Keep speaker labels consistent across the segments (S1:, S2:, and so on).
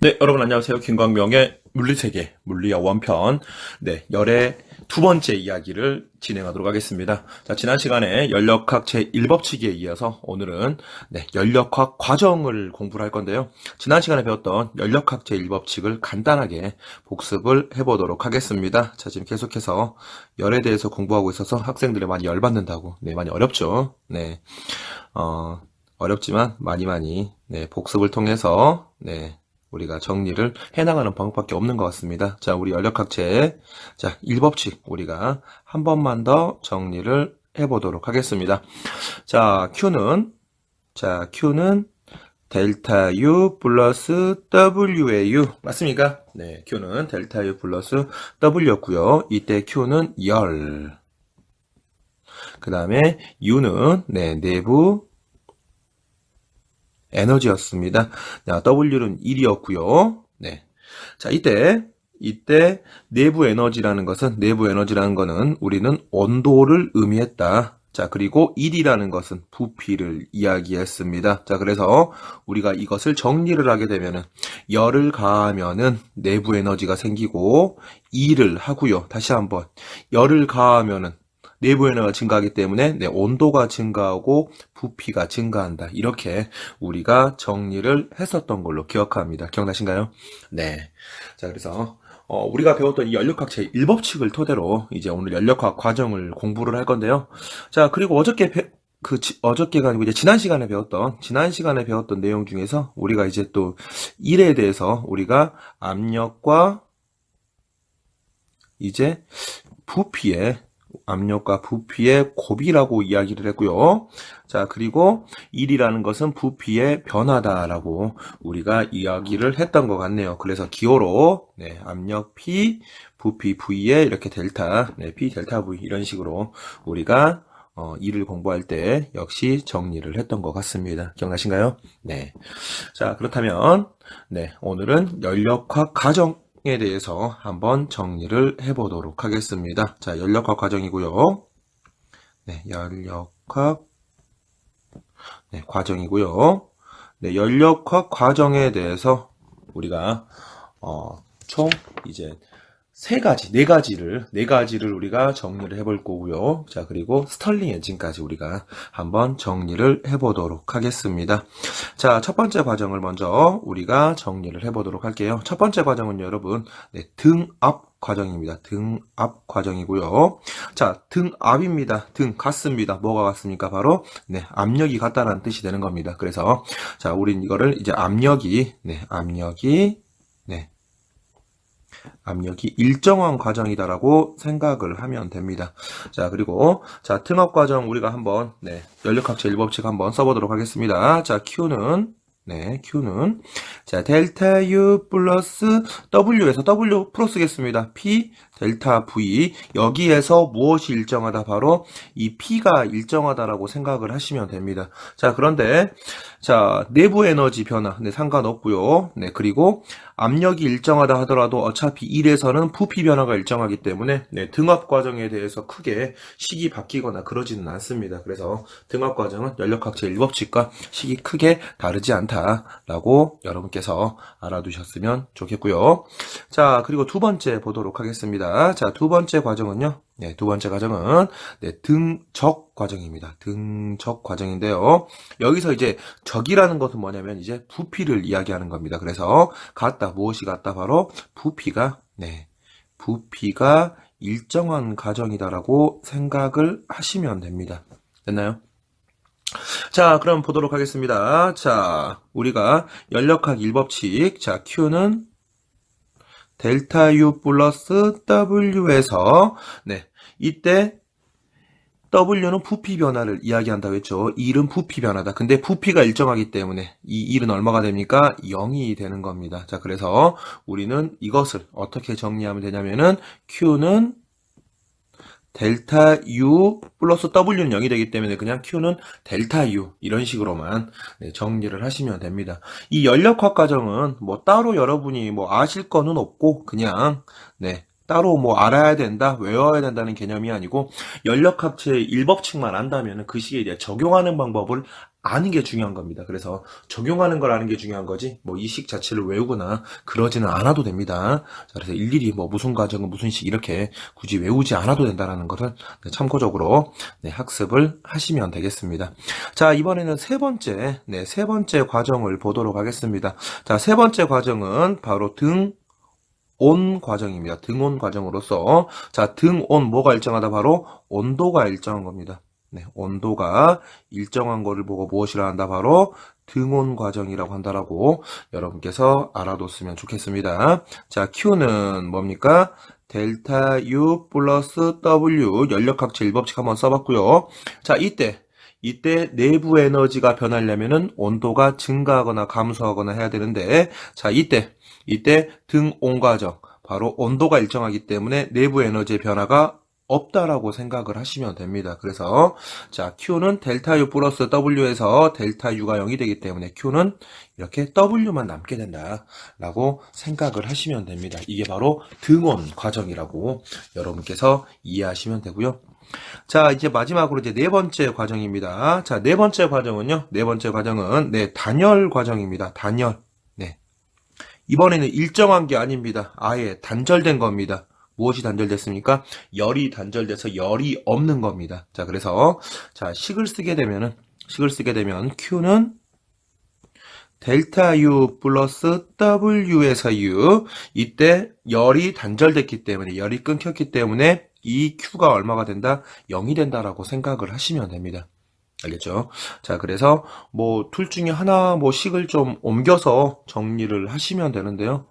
S1: 네, 여러분 안녕하세요. 김광명의 물리세계, 물리학 원편, 열의 두 번째 이야기를 진행하도록 하겠습니다. 자, 지난 시간에 연력학 제1법칙에 이어서 오늘은 연력학 과정을 공부를 할 건데요. 지난 시간에 배웠던 연력학 제1법칙을 간단하게 복습을 해보도록 하겠습니다. 자, 지금 계속해서 열에 대해서 공부하고 있어서 학생들이 많이 열받는다고. 많이 어렵죠. 어렵지만 많이 복습을 통해서 우리가 정리를 해나가는 방법밖에 없는 것 같습니다. 자, 우리 연력학제 1법칙 우리가 한 번만 더 정리를 해보도록 하겠습니다. 자, Q는 델타 U 플러스 W의 U 맞습니까? 네, Q는 델타 U 플러스 W였고요. 이때 Q는 열. 그 다음에 U는 내부 에너지였습니다. W는 1이었고요. 자, 이때 내부 에너지라는 거는 우리는 온도를 의미했다. 자, 그리고 1이라는 것은 부피를 이야기했습니다. 자, 그래서 우리가 이것을 정리를 하게 되면은 열을 가하면은 내부 에너지가 생기고 2를 하고요. 다시 한번 열을 가하면은 내부 에너지가 증가하기 때문에 온도가 증가하고 부피가 증가한다. 이렇게 우리가 정리를 했었던 걸로 기억합니다. 기억나신가요? 네. 자, 그래서 우리가 배웠던 이 연력학 제1법칙을 토대로 이제 오늘 연력학 과정을 공부를 할 건데요. 자, 그리고 어저께가 아니고 이제 지난 시간에 배웠던 내용 중에서 우리가 이제 또 1에 대해서 우리가 압력과 이제 압력과 부피의 곱이라고 이야기를 했고요. 자, 그리고 1이라는 것은 부피의 변화다라고 우리가 이야기를 했던 것 같네요. 그래서 기호로 압력 P, 부피 V에 이렇게 델타, P 델타 V 이런 식으로 우리가 2를 공부할 때 역시 정리를 했던 것 같습니다. 기억나신가요? 네. 자, 그렇다면 오늘은 연력학 과정에 대해서 한번 정리를 해보도록 하겠습니다. 자, 연력학 과정이고요. 연력학 과정이고요. 연력학 과정에 대해서 우리가 총 이제 네 가지를 우리가 정리를 해볼 거고요. 자, 그리고 스털링 엔진까지 우리가 한번 정리를 해보도록 하겠습니다. 자, 첫 번째 과정을 먼저 우리가 정리를 해보도록 할게요. 첫 번째 과정은 여러분, 등압 과정입니다. 등압 과정이고요. 자, 등압입니다. 같습니다. 뭐가 같습니까? 바로, 압력이 같다라는 뜻이 되는 겁니다. 그래서, 자, 우린 이거를 이제 압력이 일정한 과정이다라고 생각을 하면 됩니다. 자, 그리고 등압 과정 우리가 한번 연력학 제1법칙 한번 써보도록 하겠습니다. 자, Q는 자, 델타 U 플러스 W에서 W 풀어 쓰겠습니다. P 델타 V 여기에서 무엇이 일정하다? 바로 이 P가 일정하다라고 생각을 하시면 됩니다. 자, 그런데 자, 내부 에너지 변화 상관없고요. 그리고 압력이 일정하다 하더라도 어차피 1에서는 부피 변화가 일정하기 때문에 등압 과정에 대해서 크게 식이 바뀌거나 그러지는 않습니다. 그래서 등압 과정은 연력학 제1법칙과 식이 크게 다르지 않다라고 여러분께서 알아두셨으면 좋겠고요. 자, 그리고 두 번째 보도록 하겠습니다. 자, 두 번째 과정은요. 두 번째 과정은 등적 과정입니다. 등적 과정인데요. 여기서 이제 적이라는 것은 뭐냐면 이제 부피를 이야기하는 겁니다. 그래서 무엇이 같다? 바로 부피가 일정한 과정이다라고 생각을 하시면 됩니다. 됐나요? 자, 그럼 보도록 하겠습니다. 자, 우리가 연력학 1법칙, 자, Q는 델타 U 플러스 W에서, 이때 W는 부피 변화를 이야기한다고 했죠. 1은 부피 변화다. 근데 부피가 일정하기 때문에 이 1은 얼마가 됩니까? 0이 되는 겁니다. 자, 그래서 우리는 이것을 어떻게 정리하면 되냐면은 Q는 델타 U 플러스 W는 0이 되기 때문에 그냥 Q는 델타 U 이런 식으로만 정리를 하시면 됩니다. 이 연력학 과정은 뭐 따로 여러분이 뭐 아실 거는 없고 그냥 따로 뭐 알아야 된다, 외워야 된다는 개념이 아니고 연력학 제1법칙만 안다면 그 시기에 이제 적용하는 방법을 아는 게 중요한 겁니다. 그래서 적용하는 걸 아는 게 중요한 거지 뭐 이 식 자체를 외우거나 그러지는 않아도 됩니다. 자, 그래서 일일이 뭐 무슨 과정은 무슨 식 이렇게 굳이 외우지 않아도 된다는 것을 참고적으로 학습을 하시면 되겠습니다. 자, 이번에는 세 번째 과정을 보도록 하겠습니다. 자, 세 번째 과정은 바로 등온 과정입니다. 등온 과정으로서 자, 등온 뭐가 일정하다? 바로 온도가 일정한 겁니다. 온도가 일정한 거를 보고 무엇이라 한다? 바로 등온 과정이라고 한다라고 여러분께서 알아뒀으면 좋겠습니다. 자, Q는 뭡니까? 델타 U 플러스 W 연력학체 1법칙 한번 써봤고요. 자, 이때 내부 에너지가 변하려면은 온도가 증가하거나 감소하거나 해야 되는데, 자, 이때 등온 과정, 바로 온도가 일정하기 때문에 내부 에너지의 변화가 없다라고 생각을 하시면 됩니다. 그래서 자, Q는 델타 U 플러스 W에서 델타 U가 0이 되기 때문에 Q는 이렇게 W만 남게 된다라고 생각을 하시면 됩니다. 이게 바로 등온 과정이라고 여러분께서 이해하시면 되고요. 자, 이제 마지막으로 이제 네 번째 과정입니다. 자, 네 번째 과정은 단열 과정입니다. 단열. 이번에는 일정한 게 아닙니다. 아예 단절된 겁니다. 무엇이 단절됐습니까? 열이 단절돼서 열이 없는 겁니다. 자, 그래서 자, 식을 쓰게 되면 Q는 델타 U 플러스 W에서 U, 이때 열이 단절됐기 때문에, 열이 끊겼기 때문에 이 Q가 얼마가 된다? 0이 된다라고 생각을 하시면 됩니다. 알겠죠? 자, 그래서 뭐 둘 중에 하나 뭐 식을 좀 옮겨서 정리를 하시면 되는데요.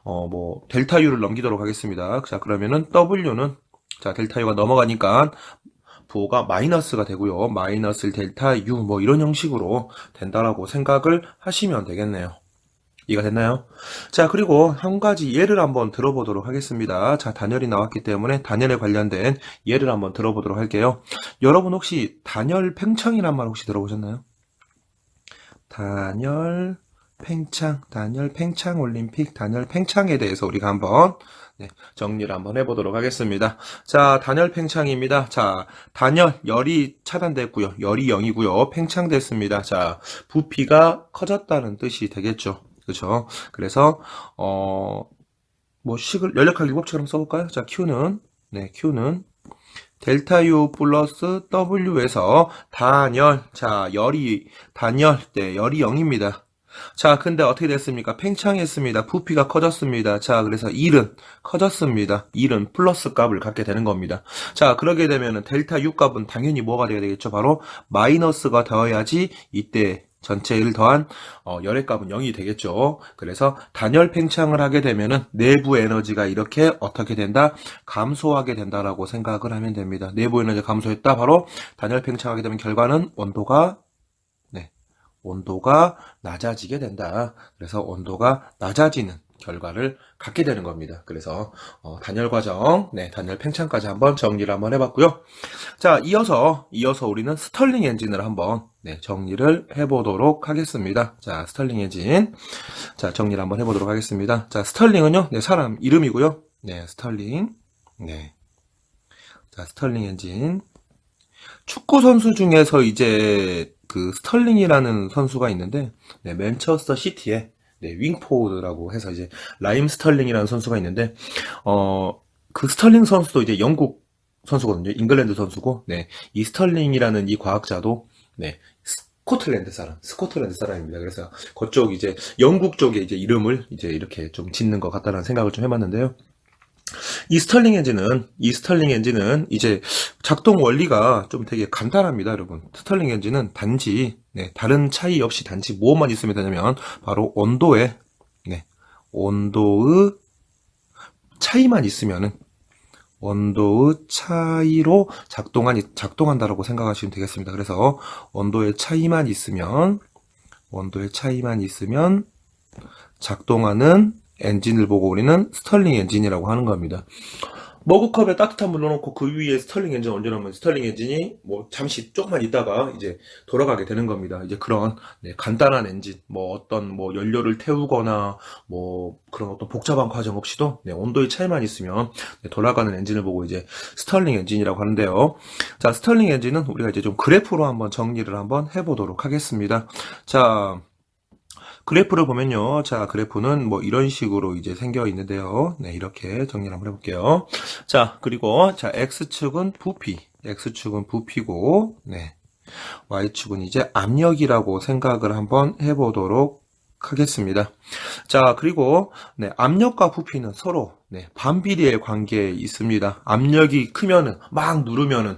S1: 뭐 델타 U를 넘기도록 하겠습니다. 자, 그러면은 W는 자, 델타 U가 넘어가니까 부호가 마이너스가 되고요. 마이너스 델타 U 뭐 이런 형식으로 된다라고 생각을 하시면 되겠네요. 이해가 됐나요? 자, 그리고 한 가지 예를 한번 들어보도록 하겠습니다. 자, 단열이 나왔기 때문에 단열에 관련된 예를 한번 들어보도록 할게요. 여러분 혹시 단열 팽창이란 말 혹시 들어보셨나요? 단열 팽창 올림픽, 단열 팽창에 대해서 우리가 한번 정리를 한번 해보도록 하겠습니다. 자, 단열 팽창입니다. 자, 단열, 열이 차단됐고요. 열이 0이고요. 팽창됐습니다. 자, 부피가 커졌다는 뜻이 되겠죠. 그렇죠? 그래서 뭐 식을 연력학 일법칙을 한번 써볼까요? 자, Q는 델타 U 플러스 W에서 단열, 자, 열이 0입니다. 자, 근데 어떻게 됐습니까? 팽창했습니다. 부피가 커졌습니다. 자, 그래서 1은 커졌습니다. 1은 플러스 값을 갖게 되는 겁니다. 자, 그러게 되면은 델타 U 값은 당연히 뭐가 돼야 되겠죠? 바로 마이너스가 되어야지 이때 전체를 더한 열의 값은 0이 되겠죠. 그래서 단열 팽창을 하게 되면은 내부 에너지가 이렇게 어떻게 된다? 감소하게 된다라고 생각을 하면 됩니다. 내부 에너지가 감소했다. 바로 단열 팽창하게 되면 결과는 온도가 낮아지게 된다. 그래서 온도가 낮아지는 결과를 갖게 되는 겁니다. 그래서 단열 과정, 단열 팽창까지 한번 정리를 한번 해봤고요. 자, 이어서 우리는 스털링 엔진을 한번 정리를 해보도록 하겠습니다. 자, 스털링 엔진, 자, 정리를 한번 해보도록 하겠습니다. 자, 스털링은요, 사람 이름이고요. 스털링, 자, 스털링 엔진. 축구 선수 중에서 이제 그 스털링이라는 선수가 있는데, 맨체스터 시티에 윙포드라고 해서 이제 라임 스털링이라는 선수가 있는데, 그 스털링 선수도 이제 영국 선수거든요. 잉글랜드 선수고, 이 스털링이라는 이 과학자도 스코틀랜드 사람입니다. 그래서 그쪽 이제 영국 쪽에 이제 이름을 이제 이렇게 좀 짓는 것 같다는 생각을 좀 해봤는데요. 이 스털링 엔진은 이제 작동 원리가 좀 되게 간단합니다, 여러분. 스털링 엔진은 단지 다른 차이 없이 단지 뭐만 있으면 되냐면 바로 온도의 차이만 있으면은 온도의 차이로 작동한다라고 생각하시면 되겠습니다. 그래서 온도의 차이만 있으면 작동하는 엔진을 보고 우리는 스털링 엔진이라고 하는 겁니다. 머그컵에 따뜻한 물 넣어놓고 그 위에 스털링 엔진 얹어놓으면 스털링 엔진이 뭐 잠시 조금만 있다가 이제 돌아가게 되는 겁니다. 이제 그런 네, 간단한 엔진, 뭐 어떤 뭐 연료를 태우거나 뭐 그런 어떤 복잡한 과정 없이도 네, 온도의 차이만 있으면 네, 돌아가는 엔진을 보고 이제 스털링 엔진이라고 하는데요. 자, 스털링 엔진은 우리가 이제 좀 그래프로 한번 정리를 한번 해보도록 하겠습니다. 자, 그래프를 보면요. 자, 그래프는 뭐 이런 식으로 이제 생겨 있는데요. 네, 이렇게 정리를 한번 해볼게요. 자, 그리고 자, X축은 부피, X축은 부피고, 네, Y축은 이제 압력이라고 생각을 한번 해보도록 하겠습니다. 자, 그리고 네, 압력과 부피는 서로 네, 반비례의 관계에 있습니다. 압력이 크면은 막 누르면은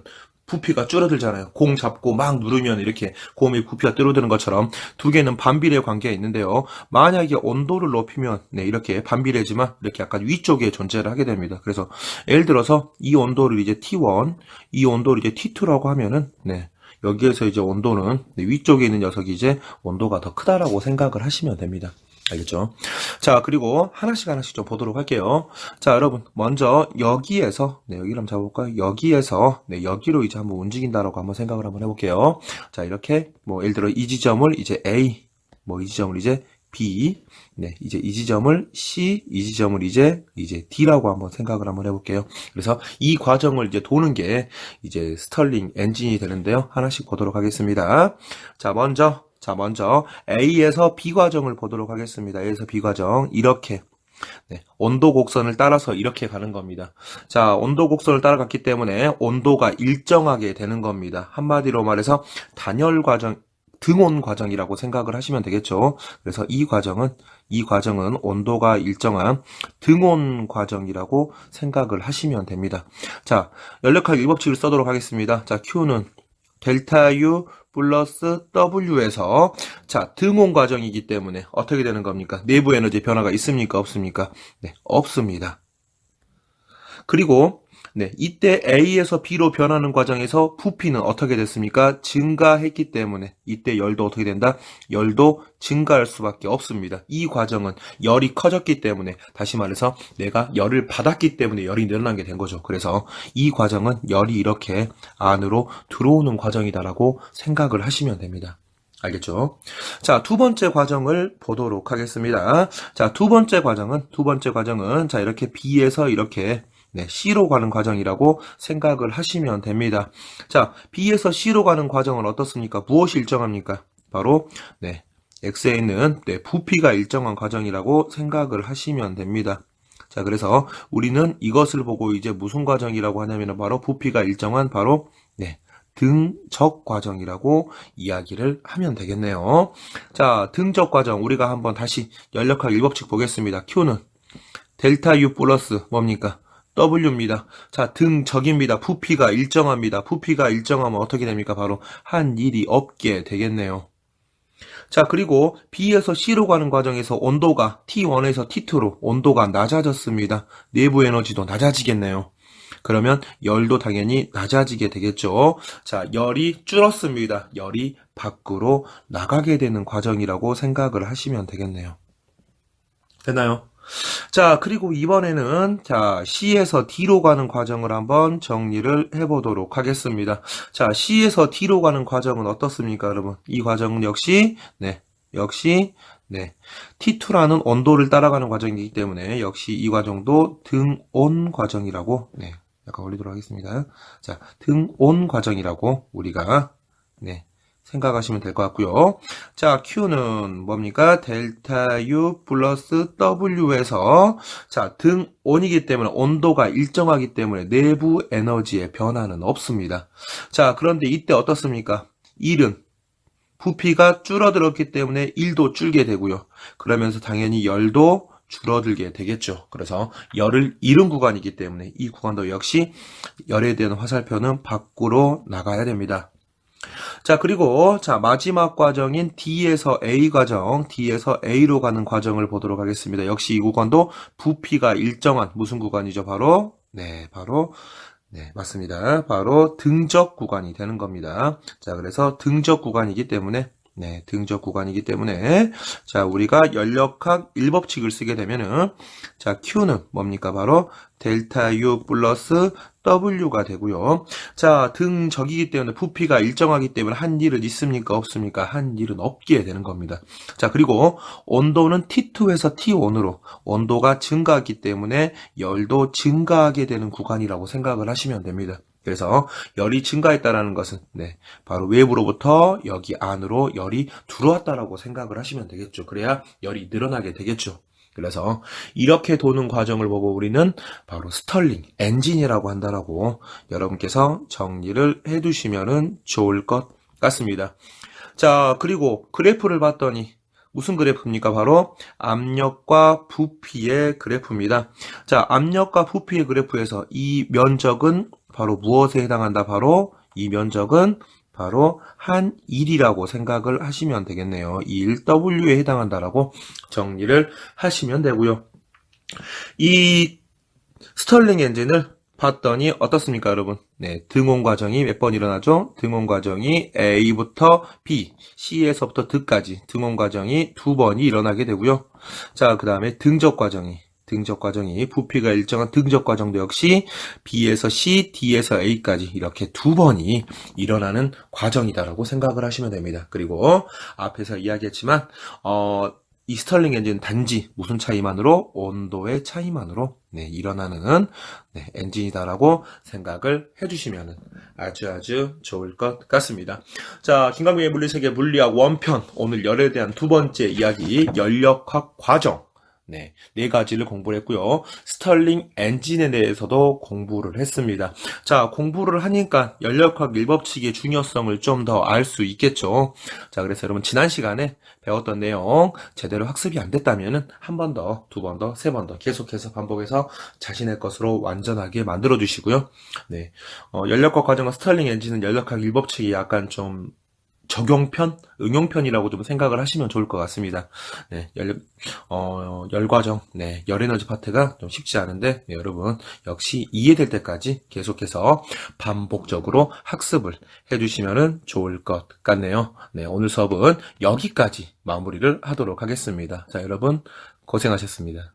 S1: 부피가 줄어들잖아요. 공 잡고 막 누르면 이렇게 곰이 부피가 줄어드는 것처럼 두 개는 반비례 관계가 있는데요. 만약에 온도를 높이면 네, 이렇게 반비례지만 이렇게 약간 위쪽에 존재를 하게 됩니다. 그래서 예를 들어서 이 온도를 이제 T1, 이 온도를 이제 T2라고 하면은 네, 여기에서 이제 온도는 네, 위쪽에 있는 녀석이 이제 온도가 더 크다라고 생각을 하시면 됩니다. 알겠죠? 자, 그리고 하나씩 좀 보도록 할게요. 자, 여러분, 먼저 여기에서, 네, 여기를 한번 잡아볼까요? 여기에서, 네, 여기로 이제 한번 움직인다라고 한번 생각을 한번 해볼게요. 자, 이렇게, 뭐, 예를 들어 이 지점을 이제 A, 뭐, 이 지점을 이제 B, 네, 이제 이 지점을 C, 이 지점을 이제 D라고 한번 생각을 한번 해볼게요. 그래서 이 과정을 이제 도는 게 이제 스털링 엔진이 되는데요. 하나씩 보도록 하겠습니다. 자, 먼저 A에서 B 과정을 보도록 하겠습니다. A에서 B 과정 이렇게 네, 온도 곡선을 따라서 이렇게 가는 겁니다. 자, 온도 곡선을 따라갔기 때문에 온도가 일정하게 되는 겁니다. 한마디로 말해서 단열 과정, 등온 과정이라고 생각을 하시면 되겠죠. 그래서 이 과정은 온도가 일정한 등온 과정이라고 생각을 하시면 됩니다. 자, 연력학 일법칙을 써도록 하겠습니다. 자, Q는 델타 U 플러스 W에서 자, 등온 과정이기 때문에 어떻게 되는 겁니까? 내부 에너지 변화가 있습니까? 없습니까? 네, 없습니다. 그리고 네, 이때 A에서 B로 변하는 과정에서 부피는 어떻게 됐습니까? 증가했기 때문에 이때 열도 어떻게 된다? 열도 증가할 수밖에 없습니다. 이 과정은 열이 커졌기 때문에 다시 말해서 내가 열을 받았기 때문에 열이 늘어난 게 된 거죠. 그래서 이 과정은 열이 이렇게 안으로 들어오는 과정이다라고 생각을 하시면 됩니다. 알겠죠? 자, 두 번째 과정을 보도록 하겠습니다. 자, 두 번째 과정은 자, 이렇게 B에서 이렇게 네, C로 가는 과정이라고 생각을 하시면 됩니다. 자, B에서 C로 가는 과정은 어떻습니까? 무엇이 일정합니까? 바로 네, X에 있는 네, 부피가 일정한 과정이라고 생각을 하시면 됩니다. 자, 그래서 우리는 이것을 보고 이제 무슨 과정이라고 하냐면 바로 부피가 일정한 바로 네, 등적 과정이라고 이야기를 하면 되겠네요. 자, 등적 과정 우리가 한번 다시 연력학 일법칙 보겠습니다. Q는 델타 U 플러스 뭡니까? W입니다. 자, 등적입니다. 부피가 일정합니다. 부피가 일정하면 어떻게 됩니까? 바로 한 일이 없게 되겠네요. 자, 그리고 B에서 C로 가는 과정에서 온도가 T1에서 T2로 온도가 낮아졌습니다. 내부 에너지도 낮아지겠네요. 그러면 열도 당연히 낮아지게 되겠죠. 자, 열이 줄었습니다. 열이 밖으로 나가게 되는 과정이라고 생각을 하시면 되겠네요. 됐나요? 자, 그리고 이번에는 자, C에서 D로 가는 과정을 한번 정리를 해보도록 하겠습니다. 자, C에서 D로 가는 과정은 어떻습니까, 여러분? 이 과정은 역시 T2라는 온도를 따라가는 과정이기 때문에 역시 이 과정도 등온 과정이라고 약간 올리도록 하겠습니다. 자, 등온 과정이라고 우리가 생각하시면 될 것 같고요. 자, Q는 뭡니까? 델타 U 플러스 W에서 자, 등온이기 때문에 온도가 일정하기 때문에 내부 에너지의 변화는 없습니다. 자, 그런데 이때 어떻습니까? 1은 부피가 줄어들었기 때문에 1도 줄게 되고요. 그러면서 당연히 열도 줄어들게 되겠죠. 그래서 열을 잃은 구간이기 때문에 이 구간도 역시 열에 대한 화살표는 밖으로 나가야 됩니다. 자, 그리고 자, 마지막 과정인 D에서 A 과정, D에서 A로 가는 과정을 보도록 하겠습니다. 역시 이 구간도 부피가 일정한 무슨 구간이죠? 바로 맞습니다. 바로 등적 구간이 되는 겁니다. 자, 그래서 등적 구간이기 때문에 네, 등적 구간이기 때문에 자, 우리가 연력학 1법칙을 쓰게 되면은 자, Q는 뭡니까? 바로 델타 U 플러스 W가 되고요. 자, 등적이기 때문에 부피가 일정하기 때문에 한 일은 있습니까? 없습니까? 한 일은 없게 되는 겁니다. 자, 그리고 온도는 T2에서 T1으로 온도가 증가하기 때문에 열도 증가하게 되는 구간이라고 생각을 하시면 됩니다. 그래서 열이 증가했다라는 것은 네, 바로 외부로부터 여기 안으로 열이 들어왔다라고 생각을 하시면 되겠죠. 그래야 열이 늘어나게 되겠죠. 그래서 이렇게 도는 과정을 보고 우리는 바로 스털링 엔진이라고 한다라고 여러분께서 정리를 해두시면 좋을 것 같습니다. 자, 그리고 그래프를 봤더니 무슨 그래프입니까? 바로 압력과 부피의 그래프입니다. 자, 압력과 부피의 그래프에서 이 면적은 바로 무엇에 해당한다? 바로 이 면적은 바로 한 일이라고 생각을 하시면 되겠네요. 1W에 해당한다라고 정리를 하시면 되고요. 이 스털링 엔진을 봤더니 어떻습니까, 여러분? 네, 등온 과정이 몇 번 일어나죠? 등온 과정이 A부터 B, C에서부터 D까지 등온 과정이 2번이 일어나게 되고요. 자, 그 다음에 등적 과정이 부피가 일정한 등적 과정도 역시 B에서 C, D에서 A까지 이렇게 2번이 일어나는 과정이다라고 생각을 하시면 됩니다. 그리고 앞에서 이야기했지만 이 스털링 엔진은 단지 무슨 차이만으로? 온도의 차이만으로 네, 일어나는 네, 엔진이다라고 생각을 해주시면 아주 좋을 것 같습니다. 자, 김강민의 물리세계 물리학 원편 오늘 열에 대한 두 번째 이야기 연력학 과정 네, 네 가지를 공부를 했고요. 스털링 엔진에 대해서도 공부를 했습니다. 자, 공부를 하니까 연력학 1법칙의 중요성을 좀 더 알 수 있겠죠. 자, 그래서 여러분 지난 시간에 배웠던 내용 제대로 학습이 안 됐다면은 한 번 더, 두 번 더, 세 번 더 계속해서 반복해서 자신의 것으로 완전하게 만들어 주시고요. 네, 연력학 과정과 스털링 엔진은 연력학 1법칙이 약간 좀 적용편, 응용편이라고 좀 생각을 하시면 좋을 것 같습니다. 네, 열과정, 네, 열에너지 파트가 좀 쉽지 않은데, 네, 여러분, 역시 이해될 때까지 계속해서 반복적으로 학습을 해주시면 좋을 것 같네요. 네, 오늘 수업은 여기까지 마무리를 하도록 하겠습니다. 자, 여러분, 고생하셨습니다.